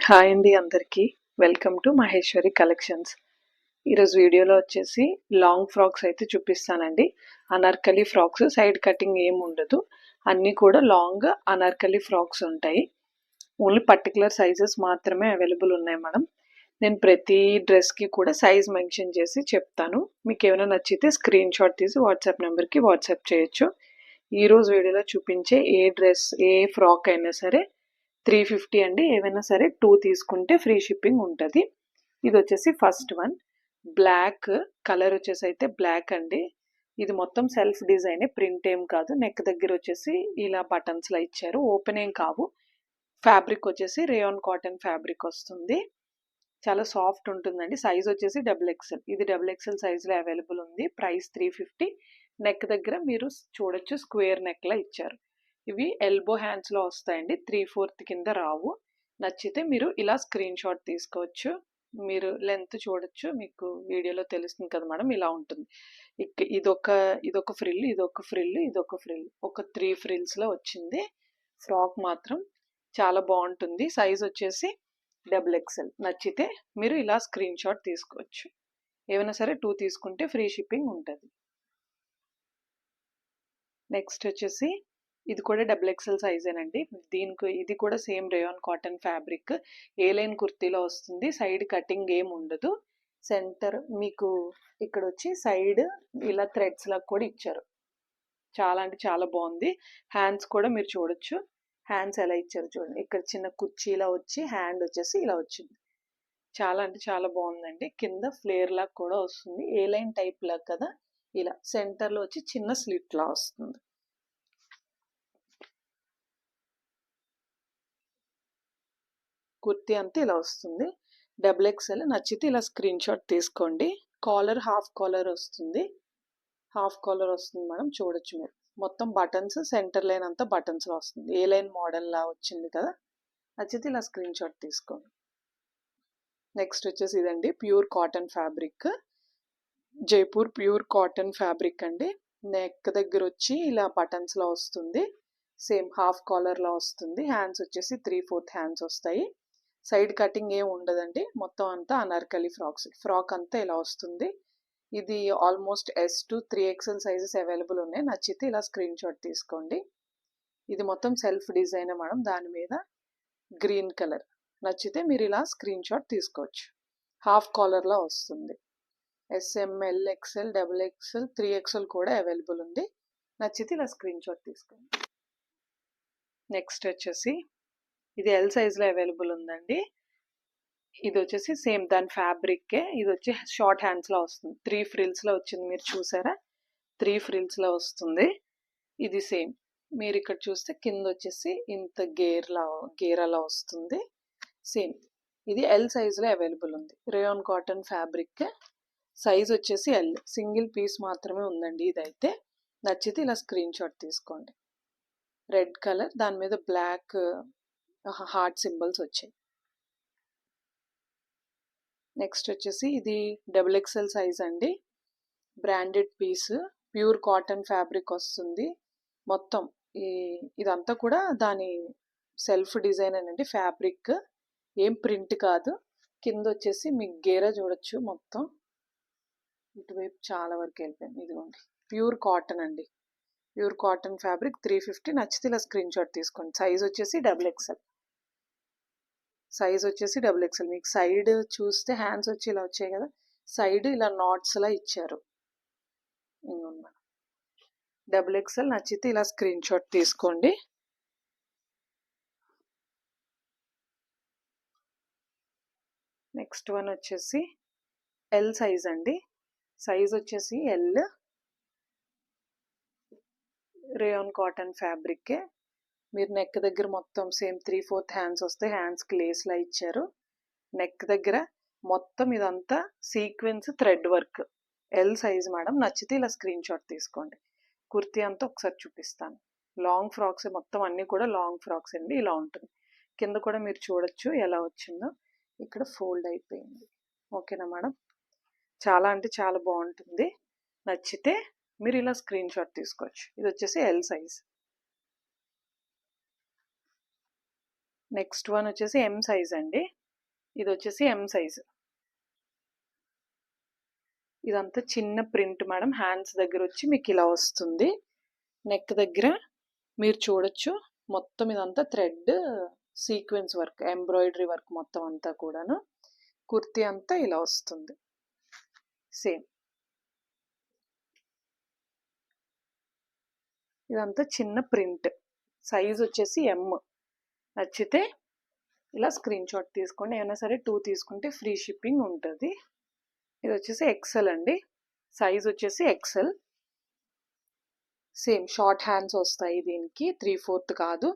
Hi అండి అందరికీ. Welcome to Maheshwari collections. ఈరోజు వీడియోలో వచ్చేసి లాంగ్ ఫ్రాక్స్ అయితే చూపిస్తానండి. అనార్కలి ఫ్రాక్స్, సైడ్ కటింగ్ ఏం ఉండదు. అన్నీ కూడా లాంగ్ అనార్కలి ఫ్రాక్స్ ఉంటాయి. ఓన్లీ పర్టికులర్ సైజెస్ మాత్రమే అవైలబుల్ ఉన్నాయి మేడం. నేను ప్రతి డ్రెస్కి కూడా సైజ్ మెన్షన్ చేసి చెప్తాను. మీకు ఏమైనా నచ్చితే స్క్రీన్ షాట్ తీసి వాట్సాప్ నెంబర్కి వాట్సాప్ చేయొచ్చు. ఈరోజు వీడియోలో చూపించే ఏ డ్రెస్, ఏ ఫ్రాక్ అయినా సరే 350 అండి. ఏవైనా సరే 2 తీసుకుంటే ఫ్రీ షిప్పింగ్ ఉంటుంది. ఇది వచ్చేసి ఫస్ట్ వన్. బ్లాక్ కలర్ వచ్చేసి అయితే బ్లాక్ అండి. ఇది మొత్తం సెల్ఫ్ డిజైనే, ప్రింట్ ఏం కాదు. నెక్ దగ్గర వచ్చేసి ఇలా బటన్స్లా ఇచ్చారు, ఓపెన్ ఏం కావు. ఫ్యాబ్రిక్ వచ్చేసి రేయాన్ కాటన్ ఫ్యాబ్రిక్ వస్తుంది. చాలా సాఫ్ట్ ఉంటుందండి. సైజ్ వచ్చేసి XXL. ఇది XXL సైజులో అవైలబుల్ ఉంది. ప్రైస్ 350. నెక్ దగ్గర మీరు చూడొచ్చు, స్క్వేర్ నెక్లా ఇచ్చారు. ఇవి ఎల్బో హ్యాండ్స్లో వస్తాయండి. 3/4 కింద రావు. నచ్చితే మీరు ఇలా స్క్రీన్ షాట్ తీసుకోవచ్చు. మీరు లెంత్ చూడొచ్చు, మీకు వీడియోలో తెలుస్తుంది కదా మేడం. ఇలా ఉంటుంది. ఇదొక ఫ్రిల్, ఇదొక ఫ్రిల్, ఇదొక ఫ్రిల్, ఒక 3 ఫ్రిల్స్లో వచ్చింది. ఫ్రాక్ మాత్రం చాలా బాగుంటుంది. సైజ్ వచ్చేసి XXL. నచ్చితే మీరు ఇలా స్క్రీన్ షాట్ తీసుకోవచ్చు. ఏమైనా సరే 2 తీసుకుంటే ఫ్రీ షిప్పింగ్ ఉంటుంది. నెక్స్ట్ వచ్చేసి ఇది కూడా XXL సైజేనండి. ఇది కూడా సేమ్ రేయాన్ కాటన్ ఫ్యాబ్రిక్. ఏ లైన్ కుర్తీలో వస్తుంది. సైడ్ కటింగ్ ఏం ఉండదు. సెంటర్ మీకు ఇక్కడ వచ్చి సైడ్ ఇలా థ్రెడ్స్ లాగా కూడా ఇచ్చారు. చాలా అంటే చాలా బాగుంది. హ్యాండ్స్ కూడా మీరు చూడొచ్చు. హ్యాండ్స్ ఎలా ఇచ్చారు చూడండి. ఇక్కడ చిన్న కుర్చీలా వచ్చి హ్యాండ్ వచ్చేసి ఇలా వచ్చింది. చాలా అంటే చాలా బాగుందండి. కింద ఫ్లేర్ లాగా కూడా వస్తుంది. ఏ లైన్ టైప్ లాగా కదా. ఇలా సెంటర్లో వచ్చి చిన్న స్లిట్ లా వస్తుంది. కుర్తీ అంతా ఇలా వస్తుంది. XXL. నచ్చితే ఇలా స్క్రీన్ షాట్ తీసుకోండి. కాలర్ హాఫ్ కాలర్ వస్తుంది. హాఫ్ కాలర్ వస్తుంది మేడం, చూడొచ్చు మీరు. మొత్తం బటన్స్, సెంటర్ లైన్ అంతా బటన్స్ వస్తుంది. ఏ లైన్ మోడల్ లా వచ్చింది కదా. నచ్చితే ఇలా స్క్రీన్ షాట్ తీసుకోండి. నెక్స్ట్ వచ్చేసి ఇదండి, pure cotton fabric. Jaipur pure cotton fabric అండి. నెక్ దగ్గర వచ్చి ఇలా బటన్స్ లా వస్తుంది. సేమ్ హాఫ్ కాలర్ లా వస్తుంది. హ్యాండ్స్ వచ్చేసి 3/4 హ్యాండ్స్ వస్తాయి. సైడ్ కటింగ్ ఏం ఉండదండి. మొత్తం అంతా అనార్కలి ఫ్రాక్స్. ఫ్రాక్ అంతా ఇలా వస్తుంది. ఇది almost S to 3XL sizes available ఉన్నాయి. నచ్చితే ఇలా స్క్రీన్ షాట్ తీసుకోండి. ఇది మొత్తం సెల్ఫ్ డిజైన్ మేడం. దాని మీద గ్రీన్ కలర్. నచ్చితే మీరు ఇలా స్క్రీన్ షాట్ తీసుకోవచ్చు. హాఫ్ కాలర్లా వస్తుంది. SML, XL, XXL, 3XL కూడా అవైలబుల్ ఉంది. నచ్చితే ఇలా స్క్రీన్ షాట్ తీసుకోండి. నెక్స్ట్ వచ్చేసి ఇది L సైజ్లో అవైలబుల్ ఉందండి. ఇది వచ్చేసి సేమ్ దాని ఫ్యాబ్రిక్కే. ఇది వచ్చి షార్ట్ హ్యాండ్స్లో వస్తుంది. 3 ఫ్రిల్స్లో వచ్చింది, మీరు చూసారా. 3 ఫ్రిల్స్లో వస్తుంది. ఇది సేమ్ మీరు ఇక్కడ చూస్తే కింద వచ్చేసి ఇంత గేరాలా వస్తుంది. సేమ్ ఇది L సైజులో అవైలబుల్ ఉంది. Rayon cotton fabric. సైజ్ వచ్చేసి L. సింగిల్ పీస్ మాత్రమే ఉందండి ఇదైతే. నచ్చితే ఇలా స్క్రీన్ షాట్ తీసుకోండి. రెడ్ కలర్, దాని మీద బ్లాక్ హార్ట్ సింబల్స్ వచ్చాయి. నెక్స్ట్ వచ్చేసి ఇది XXL సైజ్ అండి. Branded piece, pure cotton fabric వస్తుంది. మొత్తం ఇదంతా కూడా దాని సెల్ఫ్ డిజైన్ అండి. ఫ్యాబ్రిక్ ఏం ప్రింట్ కాదు. కింద వచ్చేసి మీకు గేరా చూడొచ్చు. మొత్తం ఇటువైపు చాలా వరకు వెళ్ళిపోయింది. ఇదిగోండి, ప్యూర్ కాటన్ అండి. Pure cotton fabric 350. నచ్చితే ఇలా స్క్రీన్ షాట్ తీసుకోండి. సైజ్ వచ్చేసి XXL. సైజ్ వచ్చేసి XXL. మీకు సైడ్ చూస్తే హ్యాండ్స్ వచ్చి ఇలా వచ్చాయి కదా. సైడ్ ఇలా నాట్స్ లా ఇచ్చారు. ఇంకొండి XXL. నచ్చితే ఇలా స్క్రీన్ షాట్ తీసుకోండి. నెక్స్ట్ వన్ వచ్చేసి L సైజ్ అండి. సైజ్ వచ్చేసి L. రేయాన్ కాటన్ ఫ్యాబ్రిక్కే. మీరు నెక్ దగ్గర మొత్తం సేమ్ 3/4 హ్యాండ్స్ వస్తాయి. హ్యాండ్స్కి లేస్లా ఇచ్చారు. నెక్ దగ్గర మొత్తం ఇదంతా sequence thread work. L size madam. నచ్చితే ఇలా స్క్రీన్ షాట్ తీసుకోండి. కుర్తీ అంతా ఒకసారి చూపిస్తాను. లాంగ్ ఫ్రాక్స్ మొత్తం అన్నీ కూడా లాంగ్ ఫ్రాక్స్ అండి. ఇలా ఉంటుంది. కింద కూడా మీరు చూడొచ్చు ఎలా వచ్చిందో. ఇక్కడ ఫోల్డ్ అయిపోయింది. ఓకేనా మేడం. చాలా అంటే చాలా బాగుంటుంది. నచ్చితే మీరు ఇలా స్క్రీన్ షాట్ తీసుకోవచ్చు. ఇది వచ్చేసి L సైజ్. నెక్స్ట్ వన్ వచ్చేసి ఎం సైజ్ అండి. ఇది వచ్చేసి ఎం సైజ్. ఇదంతా చిన్న ప్రింట్ మేడం. హ్యాండ్స్ దగ్గర వచ్చి మీకు ఇలా వస్తుంది. నెక్ దగ్గర మీరు చూడొచ్చు మొత్తం ఇదంతా thread sequence work, embroidery work మొత్తం అంతా కూడాను. కుర్తీ అంతా ఇలా వస్తుంది సేమ్. ఇదంతా చిన్న ప్రింట్. సైజ్ వచ్చేసి ఎం. నచ్చితే ఇలా స్క్రీన్ షాట్ తీసుకోండి. ఏమైనా సరే 2 తీసుకుంటే ఫ్రీ షిప్పింగ్ ఉంటుంది. ఇది వచ్చేసి ఎక్సెల్ అండి. సైజ్ వచ్చేసి ఎక్సెల్. సేమ్ షార్ట్ హ్యాండ్స్ వస్తాయి దీనికి. 3/4 కాదు,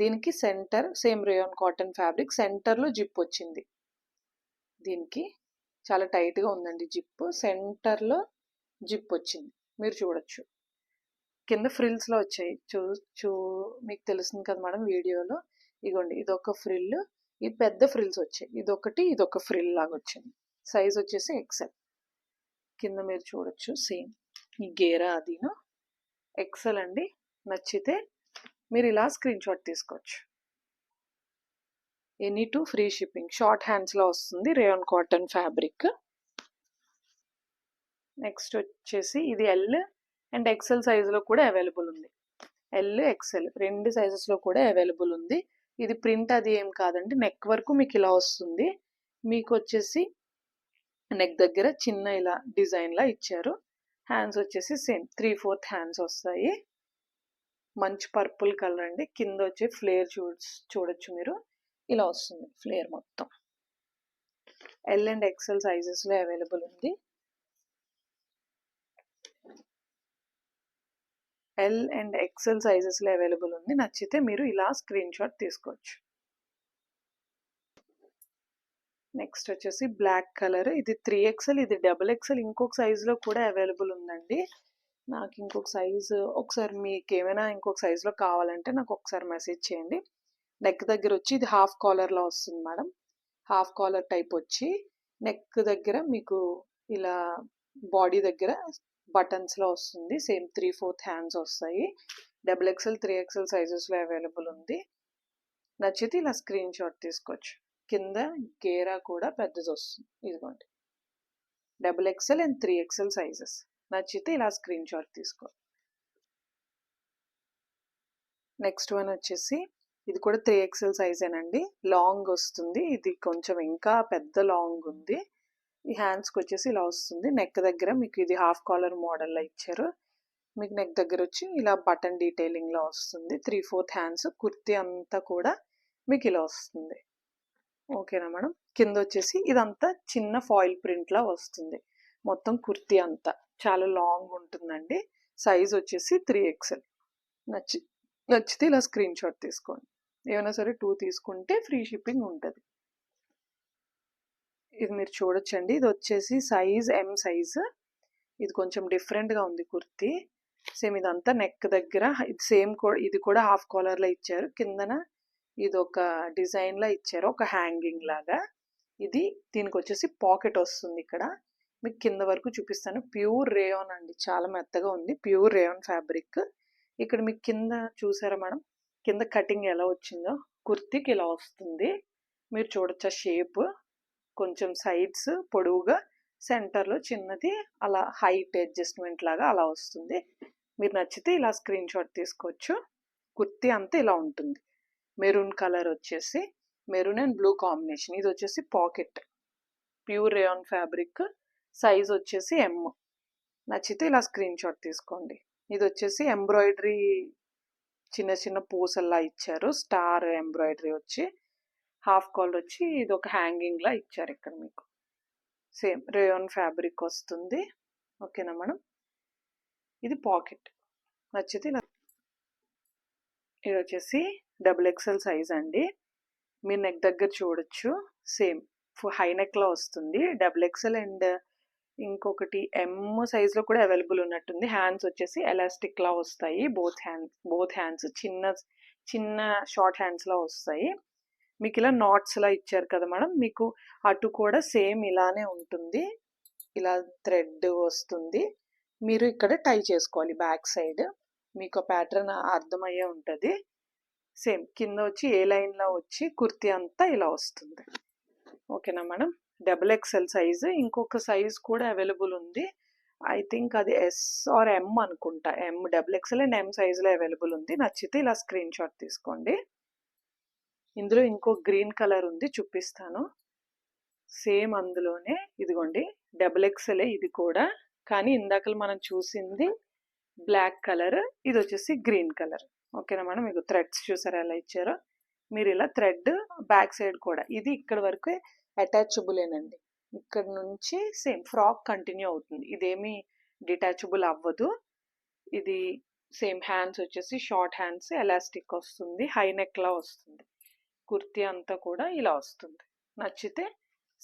దీనికి centre same rayon cotton fabric. సెంటర్లో జిప్ వచ్చింది దీనికి. చాలా టైట్గా ఉందండి జిప్. సెంటర్లో జిప్ వచ్చింది మీరు చూడొచ్చు. కింద ఫ్రిల్స్లో వచ్చాయి. మీకు తెలుస్తుంది కదా మేడం వీడియోలో. ఇగోండి ఇదొక ఫ్రిల్, ఇది పెద్ద ఫ్రిల్స్ వచ్చాయి. ఇదొక ఫ్రిల్ లాగా వచ్చింది. సైజ్ వచ్చేసి ఎక్సెల్. కింద మీరు చూడొచ్చు సేమ్ ఈ గేరా అదిను ఎక్సెల్ అండి. నచ్చితే మీరు ఇలా స్క్రీన్ షాట్ తీసుకోవచ్చు. Any 2 free shipping. షార్ట్ హ్యాండ్స్లో వస్తుంది రేయాన్ కాటన్ ఫ్యాబ్రిక్. నెక్స్ట్ వచ్చేసి ఇది ఎల్ అండ్ ఎక్సెల్ సైజులో కూడా అవైలబుల్ ఉంది. ఎల్ ఎక్సెల్ 2 సైజెస్లో కూడా అవైలబుల్ ఉంది. ఇది ప్రింట్ అది ఏం కాదండి. నెక్ వరకు మీకు ఇలా వస్తుంది. మీకు వచ్చేసి నెక్ దగ్గర చిన్న ఇలా డిజైన్లా ఇచ్చారు. హ్యాండ్స్ వచ్చేసి సేమ్ 3/4 హ్యాండ్స్ వస్తాయి. మంచి పర్పుల్ కలర్ అండి. కింద వచ్చే ఫ్లేర్ చూడొచ్చు మీరు. ఇలా వస్తుంది ఫ్లేర్ మొత్తం. ఎల్ అండ్ ఎక్సెల్ సైజెస్లో అవైలబుల్ ఉంది. ఎల్ అండ్ ఎక్సెల్ సైజెస్లో అవైలబుల్ ఉంది. నచ్చితే మీరు ఇలా స్క్రీన్ షాట్ తీసుకోవచ్చు. నెక్స్ట్ వచ్చేసి బ్లాక్ కలర్. ఇది 3XL, ఇది XXL. ఇంకొక సైజులో కూడా అవైలబుల్ ఉందండి. నాకు ఇంకొక సైజు ఒకసారి మీకు ఏమైనా ఇంకొక సైజులో కావాలంటే నాకు ఒకసారి మెసేజ్ చేయండి. నెక్ దగ్గర వచ్చి ఇది హాఫ్ కాలర్లో వస్తుంది మేడం. హాఫ్ కాలర్ టైప్ వచ్చి నెక్ దగ్గర మీకు ఇలా బాడీ దగ్గర బటన్స్లో వస్తుంది. సేమ్ 3/4 హ్యాండ్స్ వస్తాయి. XXL 3XL సైజెస్లో అవైలబుల్ ఉంది. నచ్చితే ఇలా స్క్రీన్ షాట్ తీసుకోవచ్చు. కింద గేరా కూడా పెద్దది వస్తుంది. ఇదిగోండి XXL అండ్ 3XL సైజెస్. నచ్చితే ఇలా స్క్రీన్ షాట్ తీసుకో. నెక్స్ట్ వన్ వచ్చేసి ఇది కూడా 3XL సైజేనండి. లాంగ్ వస్తుంది. ఇది కొంచెం ఇంకా పెద్ద లాంగ్ ఉంది. ఈ హ్యాండ్స్కి వచ్చేసి ఇలా వస్తుంది. నెక్ దగ్గర మీకు ఇది హాఫ్ కాలర్ మోడల్లో ఇచ్చారు. మీకు నెక్ దగ్గర వచ్చి ఇలా బటన్ డీటెయిలింగ్లో వస్తుంది. 3/4 హ్యాండ్స్. కుర్తీ అంతా కూడా మీకు ఇలా వస్తుంది. ఓకేనా మేడం. కింద వచ్చేసి ఇదంతా చిన్న ఫాయిల్ ప్రింట్లా వస్తుంది. మొత్తం కుర్తీ అంతా చాలా లాంగ్ ఉంటుందండి. సైజ్ వచ్చేసి 3XL. నచ్చితే ఇలా స్క్రీన్ షాట్ తీసుకోండి. ఏమైనా సరే 2 తీసుకుంటే ఫ్రీ షిప్పింగ్ ఉంటుంది. ఇది మీరు చూడొచ్చండి. ఇది వచ్చేసి సైజ్ ఎం సైజ్. ఇది కొంచెం డిఫరెంట్గా ఉంది కుర్తీ. సేమ్ ఇదంతా నెక్ దగ్గర ఇది సేమ్ ఇది కూడా హాఫ్ కాలర్లో ఇచ్చారు. కిందన ఇది ఒక డిజైన్లా ఇచ్చారు, ఒక హ్యాంగింగ్ లాగా. ఇది దీనికి వచ్చేసి పాకెట్ వస్తుంది. ఇక్కడ మీకు కింద వరకు చూపిస్తాను. ప్యూర్ రేయాన్ అండి. చాలా మెత్తగా ఉంది. Pure rayon fabric. ఇక్కడ మీకు కింద చూసారా మేడం, కింద కటింగ్ ఎలా వచ్చిందో. కుర్తీకి ఇలా వస్తుంది. మీరు చూడొచ్చు షేప్. కొంచెం సైడ్స్ పొడవుగా, సెంటర్లో చిన్నది, అలా హైట్ అడ్జస్ట్మెంట్ లాగా అలా వస్తుంది. మీరు నచ్చితే ఇలా స్క్రీన్ షాట్ తీసుకోవచ్చు. కుర్తీ అంతా ఇలా ఉంటుంది. మెరూన్ కలర్ వచ్చేసి మెరూన్ అండ్ బ్లూ కాంబినేషన్. ఇది వచ్చేసి pocket. Pure rayon fabric. Size వచ్చేసి ఎం. నచ్చితే ఇలా స్క్రీన్ షాట్ తీసుకోండి. ఇది వచ్చేసి ఎంబ్రాయిడరీ చిన్న చిన్న పూసల్లా ఇచ్చారు. స్టార్ ఎంబ్రాయిడరీ వచ్చి హాఫ్ కాలర్ వచ్చి ఇది ఒక హ్యాంగింగ్ లా ఇచ్చారు ఇక్కడ మీకు. సేమ్ రేయాన్ ఫ్యాబ్రిక్ వస్తుంది. ఓకేనా మేడం. ఇది పాకెట్. నచ్చితే ఇది వచ్చేసి XXL సైజ్ అండి. మీరు నెక్ దగ్గర చూడొచ్చు. సేమ్ హై నెక్లో వస్తుంది. XXL అండ్ ఇంకొకటి ఎం సైజ్లో కూడా అవైలబుల్ ఉన్నట్టుంది. హ్యాండ్స్ వచ్చేసి ఎలాస్టిక్లా వస్తాయి. బోత్ హ్యాండ్స్ చిన్న చిన్న షార్ట్ హ్యాండ్స్లా వస్తాయి. మీకు ఇలా నాట్స్లా ఇచ్చారు కదా మేడం. మీకు అటు కూడా సేమ్ ఇలానే ఉంటుంది. ఇలా థ్రెడ్ వస్తుంది. మీరు ఇక్కడ టై చేసుకోవాలి బ్యాక్ సైడ్. మీకు ఆ ప్యాటర్న్ అర్థమయ్యే ఉంటుంది. సేమ్ కింద వచ్చి ఏ లైన్లో వచ్చి కుర్తీ అంతా ఇలా వస్తుంది. ఓకేనా మేడం? Double XL size. ఇంకొక సైజ్ కూడా అవైలబుల్ ఉంది. ఐ థింక్ అది ఎస్ ఆర్ ఎం అనుకుంటా. ఎం, డబుల్ ఎక్స్ఎల్ అండ్ ఎం సైజులో అవైలబుల్ ఉంది. నచ్చితే ఇలా స్క్రీన్ షాట్ తీసుకోండి. ఇందులో ఇంకో గ్రీన్ కలర్ ఉంది, చూపిస్తాను. సేమ్ అందులోనే ఇదిగోండి, డబుల్ ఎక్స్ఎల్ ఇది కూడా. కానీ ఇందాక మనం చూసింది బ్లాక్ కలర్, ఇది వచ్చేసి గ్రీన్ కలర్. ఓకేనా మేడం? మీకు థ్రెడ్స్ చూసారా ఎలా ఇచ్చారో? మీరు ఇలా థ్రెడ్ బ్యాక్ సైడ్ కూడా, ఇది ఇక్కడ వరకు అటాచబులేనండి. ఇక్కడ నుంచి సేమ్ ఫ్రాక్ కంటిన్యూ అవుతుంది, ఇదేమి డిటాచబుల్ అవ్వదు. ఇది సేమ్ హ్యాండ్స్ వచ్చేసి షార్ట్ హ్యాండ్స్, ఎలాస్టిక్ వస్తుంది, హై నెక్ లా వస్తుంది. కుర్తీ అంతా కూడా ఇలా వస్తుంది. నచ్చితే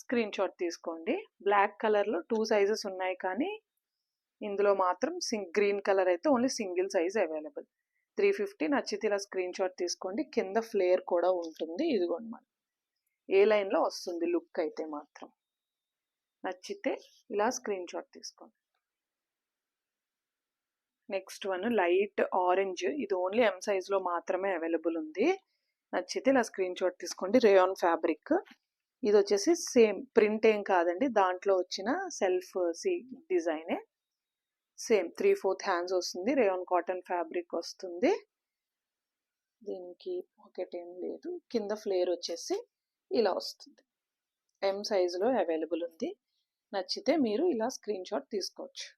స్క్రీన్ షాట్ తీసుకోండి. బ్లాక్ కలర్లో 2 సైజెస్ ఉన్నాయి, కానీ ఇందులో మాత్రం గ్రీన్ కలర్ అయితే ఓన్లీ సింగిల్ సైజ్ అవైలబుల్. 350. నచ్చితే ఇలా స్క్రీన్ షాట్ తీసుకోండి. కింద ఫ్లేర్ కూడా ఉంటుంది, ఇదిగోండి మనం ఏ లైన్లో వస్తుంది లుక్ అయితే మాత్రం. నచ్చితే ఇలా స్క్రీన్ షాట్ తీసుకోండి. నెక్స్ట్ వన్ లైట్ ఆరెంజ్, ఇది ఓన్లీ ఎం సైజ్లో మాత్రమే అవైలబుల్ ఉంది. నచ్చితే ఇలా స్క్రీన్ షాట్ తీసుకోండి. రేయాన్ ఫ్యాబ్రిక్, ఇది వచ్చేసి సేమ్ ప్రింట్ ఏం కాదండి, దాంట్లో వచ్చిన సెల్ఫ్ డిజైనే. సేమ్ 3/4 హ్యాండ్స్ వస్తుంది, రేయాన్ కాటన్ ఫ్యాబ్రిక్ వస్తుంది. దీనికి పాకెట్ ఏం లేదు. కింద ఫ్లేర్ వచ్చేసి ఇలా వస్తుంది. ఎం సైజులో అవైలబుల్ ఉంది. నచ్చితే మీరు ఇలా స్క్రీన్ షాట్ తీసుకోవచ్చు.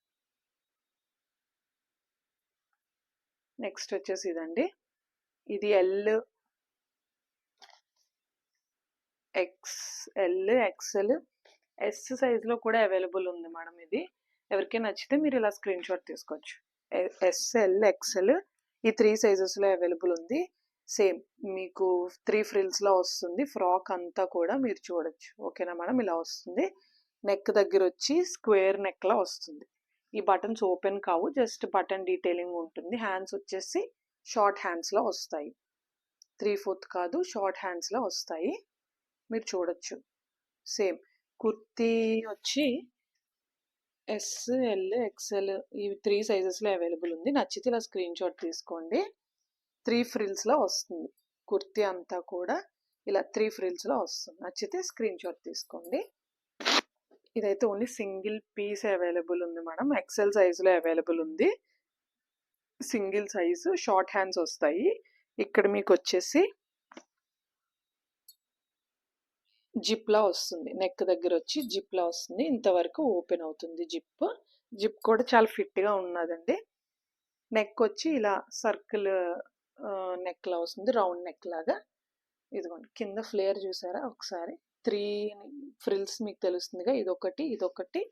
నెక్స్ట్ వచ్చేసి ఇదండి, ఇది ఎల్, ఎక్స్ఎల్, ఎక్స్ఎల్, ఎస్ సైజులో కూడా అవైలబుల్ ఉంది మేడం. ఇది ఎవరికైనా నచ్చితే మీరు ఇలా స్క్రీన్ షాట్ తీసుకోవచ్చు. ఎస్ఎల్, ఎక్స్ఎల్, ఈ 3 సైజెస్లో అవైలబుల్ ఉంది. సేమ్ మీకు 3 ఫ్రిల్స్లో వస్తుంది. ఫ్రాక్ అంతా కూడా మీరు చూడొచ్చు. ఓకేనా మేడం? ఇలా వస్తుంది. నెక్ దగ్గర వచ్చి స్క్వేర్ నెక్లా వస్తుంది. ఈ బటన్స్ ఓపెన్ కావు, జస్ట్ బటన్ డీటెయిలింగ్ ఉంటుంది. హ్యాండ్స్ వచ్చేసి షార్ట్ హ్యాండ్స్లో వస్తాయి. 3/4 కాదు, షార్ట్ హ్యాండ్స్లో వస్తాయి, మీరు చూడొచ్చు. సేమ్ కుర్తీ వచ్చి ఎస్, ఎల్, ఎక్స్ఎల్, ఈ 3 సైజెస్లో అవైలబుల్ ఉంది. నచ్చితే ఇలా స్క్రీన్ షాట్ తీసుకోండి. 3 ఫ్రిల్స్లో వస్తుంది. కుర్తీ అంతా కూడా ఇలా 3 ఫ్రిల్స్లో వస్తుంది. నచ్చితే స్క్రీన్ షాట్ తీసుకోండి. ఇదైతే ఓన్లీ సింగిల్ పీస్ అవైలబుల్ ఉంది మేడం. ఎక్స్ఎల్ సైజులో అవైలబుల్ ఉంది. సింగిల్ సైజు, షార్ట్ హ్యాండ్స్ వస్తాయి. ఇక్కడ మీకు వచ్చేసి జిప్లా వస్తుంది. నెక్ దగ్గర వచ్చి జిప్లా వస్తుంది. ఇంతవరకు ఓపెన్ అవుతుంది జిప్ కూడా చాలా ఫిట్గా ఉన్నదండి. నెక్ వచ్చి ఇలా సర్కిల్ నెక్లా వస్తుంది, రౌండ్ నెక్ లాగా. ఇదిగోండి కింద ఫ్లేర్ చూసారా ఒకసారి? 3 ఫ్రిల్స్ మీకు తెలుస్తుందిగా, ఇదొకటి, ఇదొకటి,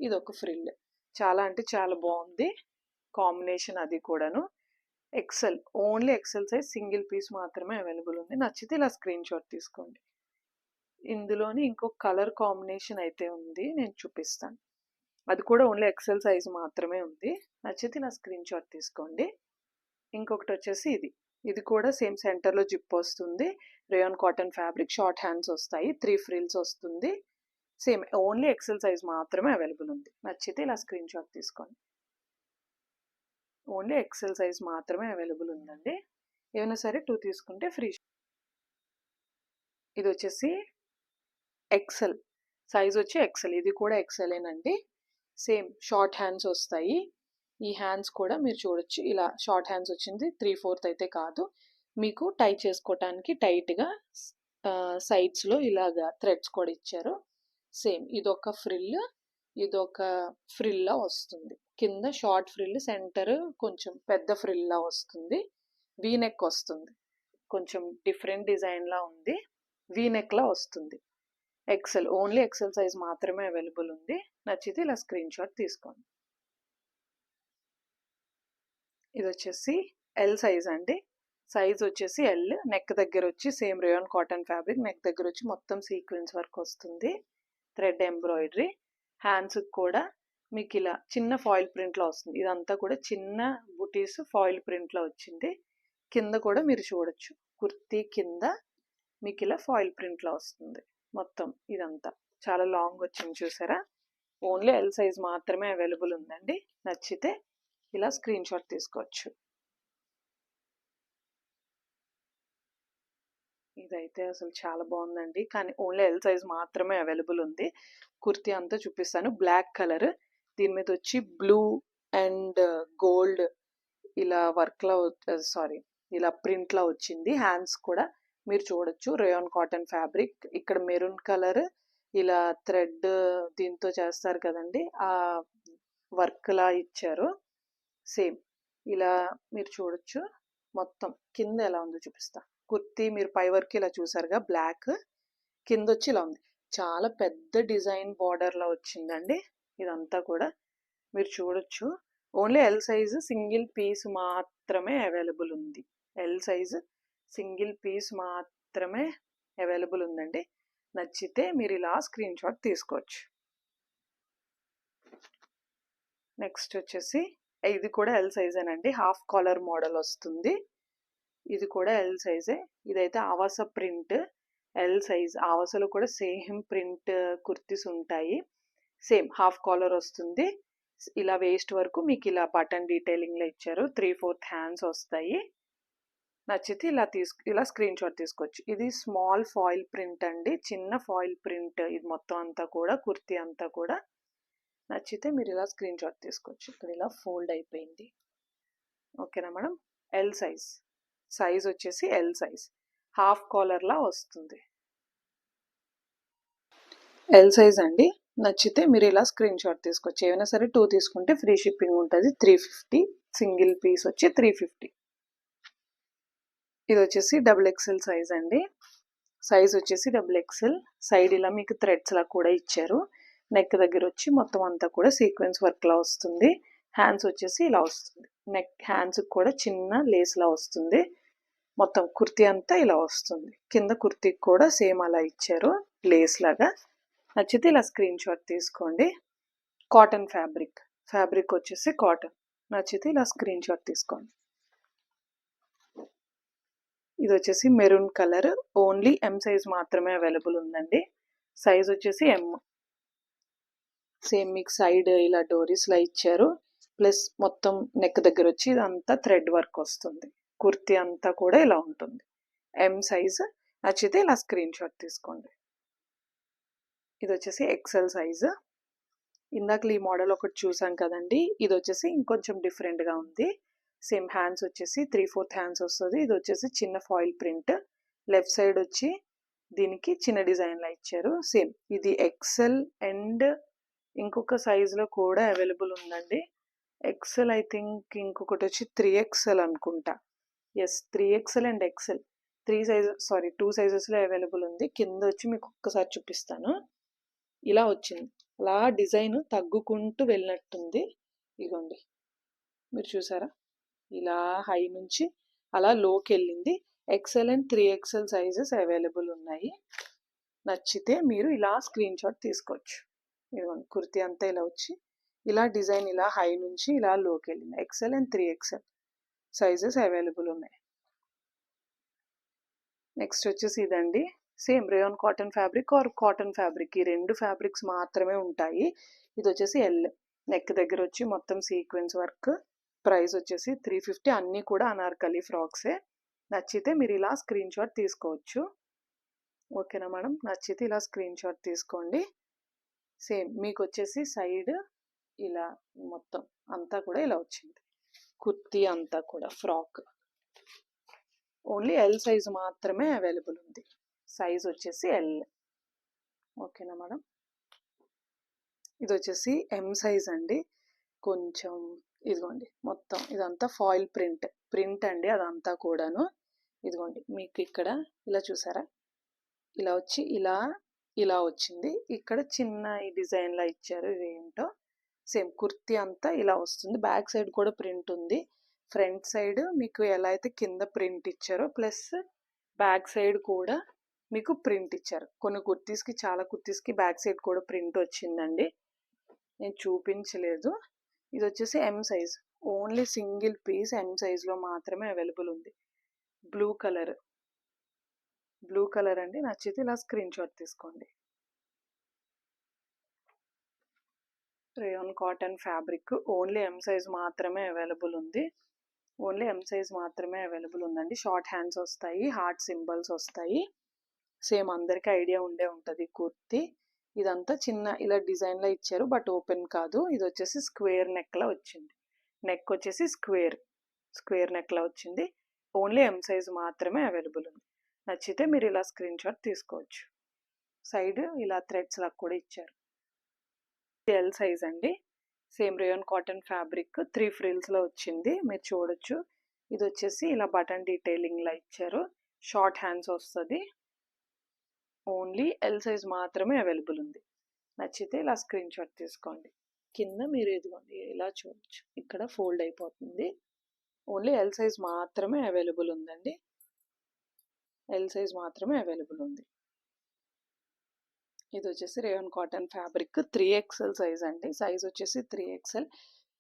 ఇదొక ఫ్రిల్. చాలా అంటే చాలా బాగుంది కాంబినేషన్. అది కూడాను XL, only XL size, single piece మాత్రమే అవైలబుల్ ఉంది. నచ్చితే ఇలా స్క్రీన్ షాట్ తీసుకోండి. ఇందులోని ఇంకో కలర్ కాంబినేషన్ అయితే ఉంది, నేను చూపిస్తాను. అది కూడా ఓన్లీ ఎక్సెల్ సైజ్ మాత్రమే ఉంది. నచ్చితే ఇలా స్క్రీన్ షాట్ తీసుకోండి. ఇంకొకటి వచ్చేసి ఇది కూడా సేమ్ సెంటర్లో జిప్ వస్తుంది. Rayon cotton fabric, short hands వస్తాయి, 3 ఫ్రిల్స్ వస్తుంది. సేమ్ ఓన్లీ ఎక్సెల్ సైజ్ మాత్రమే అవైలబుల్ ఉంది. నచ్చితే ఇలా స్క్రీన్ షాట్ తీసుకోండి. ఓన్లీ ఎక్సెల్ సైజ్ మాత్రమే అవైలబుల్ ఉందండి. ఏమైనా సరే 2 తీసుకుంటే ఫ్రీ. ఇది వచ్చేసి ఎక్సెల్ సైజ్ వచ్చి ఎక్సెల్, ఇది కూడా ఎక్సెలేనండి. సేమ్ షార్ట్ హ్యాండ్స్ వస్తాయి. ఈ హ్యాండ్స్ కూడా మీరు చూడొచ్చు, ఇలా షార్ట్ హ్యాండ్స్ వచ్చింది. 3/4 అయితే కాదు, మీకు టై చేసుకోవటానికి టైట్గా సైడ్స్లో ఇలాగా థ్రెడ్స్ కూడా ఇచ్చారు. సేమ్ ఇదొక ఫ్రిల్, ఇదొక ఫ్రిల్లా వస్తుంది. కింద షార్ట్ ఫ్రిల్, సెంటర్ కొంచెం పెద్ద ఫ్రిల్లా వస్తుంది. వీ నెక్ వస్తుంది, కొంచెం డిఫరెంట్ డిజైన్లా ఉంది. వీ నెక్లా వస్తుంది. ఎక్సెల్, ఓన్లీ ఎక్సెల్ సైజ్ మాత్రమే అవైలబుల్ ఉంది. నచ్చితే ఇలా స్క్రీన్ షాట్ తీసుకోండి. ఇది వచ్చేసి ఎల్ సైజ్ అండి. సైజ్ వచ్చేసి ఎల్. నెక్ దగ్గర వచ్చి same rayon cotton fabric, neck దగ్గర వచ్చి మొత్తం సీక్వెన్స్ వర్క్ వస్తుంది, థ్రెడ్ ఎంబ్రాయిడరీ. హ్యాండ్స్ కూడా మీకు ఇలా చిన్న ఫాయిల్ ప్రింట్లో వస్తుంది. ఇదంతా కూడా చిన్న బుటీస్ ఫాయిల్ ప్రింట్లో వచ్చింది. కింద కూడా మీరు చూడొచ్చు, కుర్తీ కింద మీకు ఇలా ఫాయిల్ ప్రింట్లో వస్తుంది. మొత్తం ఇదంతా చాలా లాంగ్ వచ్చింది చూసారా? ఓన్లీ ఎల్ సైజ్ మాత్రమే అవైలబుల్ ఉందండి. నచ్చితే ఇలా స్క్రీన్ షాట్ తీసుకోవచ్చు. ఇదైతే అసలు చాలా బాగుందండి. కానీ ఓన్లీ ఎల్ సైజ్ మాత్రమే అవైలబుల్ ఉంది. కుర్తీ అంతా చూపిస్తాను. బ్లాక్ కలర్, దీని మీద వచ్చి బ్లూ అండ్ గోల్డ్ ఇలా వర్క్‌లా సారీ ఇలా ప్రింట్‌లా వచ్చింది. హ్యాండ్స్ కూడా మీరు చూడొచ్చు. Rayon cotton fabric. ఇక్కడ మెరూన్ కలర్ ఇలా థ్రెడ్ దీంతో చేస్తారు కదండీ! ఆ వర్క్‌లా ఇచ్చారు. సేమ్ ఇలా మీరు చూడొచ్చు. మొత్తం కింద ఎలా ఉందో చూపిస్తా. కుర్తీ మీరు పై వరకు ఇలా చూసారుగా బ్లాక్, కిందొచ్చి ఇలా ఉంది. చాలా పెద్ద డిజైన్ బార్డర్‌లో వచ్చిందండి ఇదంతా కూడా. మీరు చూడొచ్చు. Only L size single piece మాత్రమే అవైలబుల్ ఉంది. ఎల్ సైజు సింగిల్ పీస్ మాత్రమే అవైలబుల్ ఉందండి. నచ్చితే మీరు ఇలా స్క్రీన్ షాట్ తీసుకోవచ్చు. నెక్స్ట్ వచ్చేసి ఇది కూడా ఎల్ సైజేనండి. హాఫ్ కాలర్ మోడల్ వస్తుంది. ఇది కూడా ఎల్ సైజే. ఇదైతే ఆవాస ప్రింట్ ఎల్ సైజ్. ఆవాసలో కూడా సేమ్ ప్రింట్ కుర్తీస్ ఉంటాయి. సేమ్ హాఫ్ కాలర్ వస్తుంది. ఇలా వేస్ట్ వరకు మీకు ఇలా బటన్ డీటెయిలింగ్లో ఇచ్చారు. 3/4 హ్యాండ్స్ వస్తాయి. నచ్చితే ఇలా స్క్రీన్ షాట్ తీసుకోవచ్చు. ఇది స్మాల్ ఫాయిల్ ప్రింట్ అండి. చిన్న ఫాయిల్ ప్రింట్ ఇది మొత్తం అంతా కూడా కుర్తీ అంతా కూడా. నచ్చితే మీరు ఇలా స్క్రీన్ షాట్ తీసుకోవచ్చు. ఇక్కడ ఇలా ఫోల్డ్ అయిపోయింది. ఓకేనా మేడం? L size. సైజ్ వచ్చేసి ఎల్ సైజ్. హాఫ్ కాలర్లా వస్తుంది. ఎల్ సైజ్ అండి. నచ్చితే మీరు ఇలా స్క్రీన్ షాట్ తీసుకోవచ్చు. ఏమైనా సరే 2 తీసుకుంటే ఫ్రీ షిప్పింగ్ ఉంటుంది. 350. సింగిల్ పీస్ వచ్చి 350. ఇది వచ్చేసి XXL సైజ్ అండి. సైజ్ వచ్చేసి XXL. సైడ్ ఇలా మీకు థ్రెడ్స్ లా కూడా ఇచ్చారు. నెక్ దగ్గర వచ్చి మొత్తం అంతా కూడా సీక్వెన్స్ వర్క్ లా వస్తుంది. హ్యాండ్స్ వచ్చేసి ఇలా వస్తుంది. నెక్ హ్యాండ్స్ కూడా చిన్న లేస్ లా వస్తుంది. మొత్తం కుర్తీ అంతా ఇలా వస్తుంది. కింద కుర్తీకి కూడా సేమ్ అలా ఇచ్చారు లేస్ లాగా. నచ్చితే ఇలా స్క్రీన్ షాట్ తీసుకోండి. Cotton fabric. ఫ్యాబ్రిక్ వచ్చేసి కాటన్. నచ్చితే ఇలా స్క్రీన్ షాట్ తీసుకోండి. ఇది వచ్చేసి maroon colour. Only M size మాత్రమే అవైలబుల్ ఉందండి. సైజ్ వచ్చేసి ఎం. సేమ్ మీకు సైడ్ ఇలా డోరీస్లా ఇచ్చారు. ప్లస్ మొత్తం నెక్ దగ్గర వచ్చి ఇదంతా థ్రెడ్ వర్క్ వస్తుంది. కుర్తీ అంతా కూడా ఇలా ఉంటుంది. M size. నచ్చితే ఇలా స్క్రీన్ షాట్ తీసుకోండి. ఇది వచ్చేసి ఎక్సెల్ సైజ్. ఇందాక ఈ మోడల్ ఒకటి చూసాం కదండి. ఇది వచ్చేసి ఇంకొంచెం డిఫరెంట్గా ఉంది. సేమ్ హ్యాండ్స్ వచ్చేసి 3/4 హ్యాండ్స్ వస్తుంది. ఇది వచ్చేసి చిన్న ఫాయిల్ ప్రింట్. లెఫ్ట్ సైడ్ వచ్చి దీనికి చిన్న డిజైన్లా ఇచ్చారు. సేమ్ ఇది ఎక్సెల్ అండ్ ఇంకొక సైజులో కూడా అవైలబుల్ ఉందండి. ఎక్సెల్ ఐ థింక్ ఇంకొకటి వచ్చి 3XL అనుకుంటా. ఎస్ 3XL అండ్ ఎక్సెల్ 2 సైజెస్లో అవైలబుల్ ఉంది. కింద వచ్చి మీకు ఒక్కసారి చూపిస్తాను. ఇలా వచ్చింది. అలా డిజైన్ తగ్గుకుంటూ వెళ్ళినట్టుంది. ఇగోండి మీరు చూసారా, ఇలా హై నుంచి అలా లోకి వెళ్ళింది. XL and 3XL sizes available ఉన్నాయి. నచ్చితే మీరు ఇలా స్క్రీన్ షాట్ తీసుకోవచ్చు. ఇదిగోండి కుర్తీ అంతా ఇలా వచ్చి ఇలా డిజైన్ ఇలా హై నుంచి ఇలా లోకి వెళ్ళింది. XL and 3XL sizes available ఉన్నాయి. నెక్స్ట్ వచ్చేసి ఇదండి. Same rayon cotton fabric or cotton fabric ఈ 2 ఫ్యాబ్రిక్స్ మాత్రమే ఉంటాయి. ఇది వచ్చేసి ఎల్. నెక్ దగ్గర వచ్చి మొత్తం సీక్వెన్స్ వర్క్. ప్రైస్ వచ్చేసి 350. అన్నీ కూడా అనార్కలి ఫ్రాక్సే. నచ్చితే మీరు ఇలా స్క్రీన్ షాట్ తీసుకోవచ్చు. ఓకేనా మేడం? నచ్చితే ఇలా స్క్రీన్ షాట్ తీసుకోండి. సేమ్ మీకు వచ్చేసి సైడ్ ఇలా మొత్తం అంతా కూడా ఇలా వచ్చింది. కుర్తీ అంతా కూడా ఫ్రాక్. ఓన్లీ ఎల్ సైజ్ మాత్రమే అవైలబుల్ ఉంది. సైజ్ వచ్చేసి ఎల్. ఓకేనా మేడం? ఇది వచ్చేసి ఎం సైజ్ అండి. కొంచెం ఇదిగోండి మొత్తం ఇదంతా ఫాయిల్ ప్రింట్ అండి అదంతా కూడాను. ఇదిగోండి మీకు ఇక్కడ ఇలా చూసారా, ఇలా వచ్చి ఇలా వచ్చింది. ఇక్కడ చిన్న ఈ డిజైన్లా ఇచ్చారు. ఇదేంటో సేమ్ కుర్తీ అంతా ఇలా వస్తుంది. బ్యాక్ సైడ్ కూడా ప్రింట్ ఉంది. ఫ్రంట్ సైడ్ మీకు ఎలా అయితే కింద ప్రింట్ ఇచ్చారో ప్లస్ బ్యాక్ సైడ్ కూడా మీకు ప్రింట్ ఇచ్చారు. కొన్ని కుర్తీస్కి చాలా కుర్తీస్కి బ్యాక్ సైడ్ కూడా ప్రింట్ వచ్చిందండి. నేను చూపించలేదు. ఇది వచ్చేసి M size. Only single piece M సైజ్లో మాత్రమే అవైలబుల్ ఉంది. బ్లూ కలర్ అండి. నచ్చితే ఇలా స్క్రీన్ షాట్ తీసుకోండి. Rayon cotton fabric only M size మాత్రమే అవైలబుల్ ఉంది. ఓన్లీ ఎం సైజ్ మాత్రమే అవైలబుల్ ఉందండి. షార్ట్ హ్యాండ్స్ వస్తాయి, హార్ట్ సింబల్స్ వస్తాయి. సేమ్ అందరికీ ఐడియా ఉండే ఉంటుంది కుర్తీ. ఇదంతా చిన్న ఇలా డిజైన్లో ఇచ్చారు, బట్ ఓపెన్ కాదు. ఇది వచ్చేసి స్క్వేర్ నెక్లా వచ్చింది. నెక్ వచ్చేసి స్క్వేర్ నెక్లా వచ్చింది. ఓన్లీ ఎం సైజ్ మాత్రమే అవైలబుల్ ఉంది. నచ్చితే మీరు ఇలా స్క్రీన్ షాట్ తీసుకోవచ్చు. సైడ్ ఇలా థ్రెడ్స్ లాగా కూడా ఇచ్చారు. ఎల్ సైజ్ అండి. సేమ్ రేయాన్ కాటన్ ఫ్యాబ్రిక్ 3 ఫ్రిల్స్లో వచ్చింది, మీరు చూడొచ్చు. ఇది వచ్చేసి ఇలా బటన్ డీటెయిలింగ్లా ఇచ్చారు. షార్ట్ హ్యాండ్స్ వస్తుంది. ఓన్లీ ఎల్ సైజ్ మాత్రమే అవైలబుల్ ఉంది. నచ్చితే ఇలా స్క్రీన్ షాట్ తీసుకోండి. కింద మీరు ఇదిగోండి ఇలా చూడొచ్చు, ఇక్కడ ఫోల్డ్ అయిపోతుంది. ఓన్లీ ఎల్ సైజ్ మాత్రమే అవైలబుల్ ఉందండి. ఎల్ సైజ్ మాత్రమే అవైలబుల్ ఉంది. ఇది వచ్చేసి rayon cotton fabric 3XL size అండి. సైజ్ వచ్చేసి 3XL.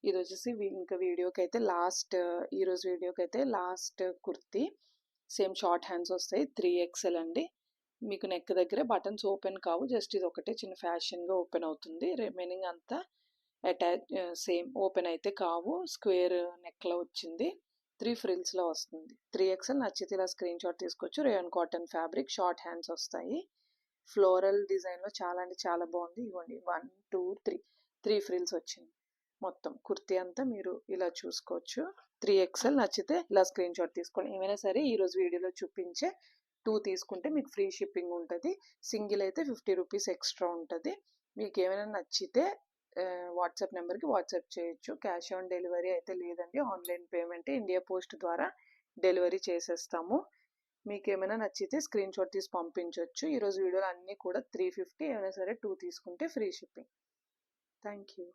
ఇది వచ్చేసి ఇంకా వీడియోకి అయితే ఈరోజు వీడియోకి అయితే last kurti. Same short hands వస్తాయి. 3XL అండి. మీకు నెక్ దగ్గర బటన్స్ ఓపెన్ కావు, జస్ట్ ఇది ఒకటే చిన్న ఫ్యాషన్గా ఓపెన్ అవుతుంది. రిమైనింగ్ అంతా సేమ్ ఓపెన్ అయితే కావు. స్క్వేర్ నెక్లో వచ్చింది. 3 ఫ్రిల్స్లో వస్తుంది. 3XL. నచ్చితే ఇలా స్క్రీన్ షాట్ తీసుకోవచ్చు. Rayon cotton fabric, short hands వస్తాయి. ఫ్లోరల్ డిజైన్లో చాలా అంటే చాలా బాగుంది. ఇవ్వండి 1 2 3 ఫ్రిల్స్ వచ్చింది. మొత్తం కుర్తీ అంతా మీరు ఇలా చూసుకోవచ్చు. 3XL. నచ్చితే ఇలా స్క్రీన్ షాట్ తీసుకోండి. ఏమైనా సరే ఈరోజు వీడియోలో చూపించే 2 తీసుకుంటే మీకు ఫ్రీ షిప్పింగ్ ఉంటుంది. సింగిల్ అయితే 50 రూపీస్ ఎక్స్ట్రా ఉంటుంది. మీకు ఏమైనా నచ్చితే వాట్సాప్ నెంబర్కి వాట్సాప్ చేయొచ్చు. క్యాష్ ఆన్ డెలివరీ అయితే లేదండి. ఆన్లైన్ పేమెంట్ ఇండియా పోస్ట్ ద్వారా డెలివరీ చేసేస్తాము. మీకు ఏమైనా నచ్చితే స్క్రీన్ షాట్ తీసి పంపించవచ్చు. ఈరోజు వీడియోలు అన్నీ కూడా 350. ఏమైనా సరే 2 తీసుకుంటే ఫ్రీ షిప్పింగ్. Thank you.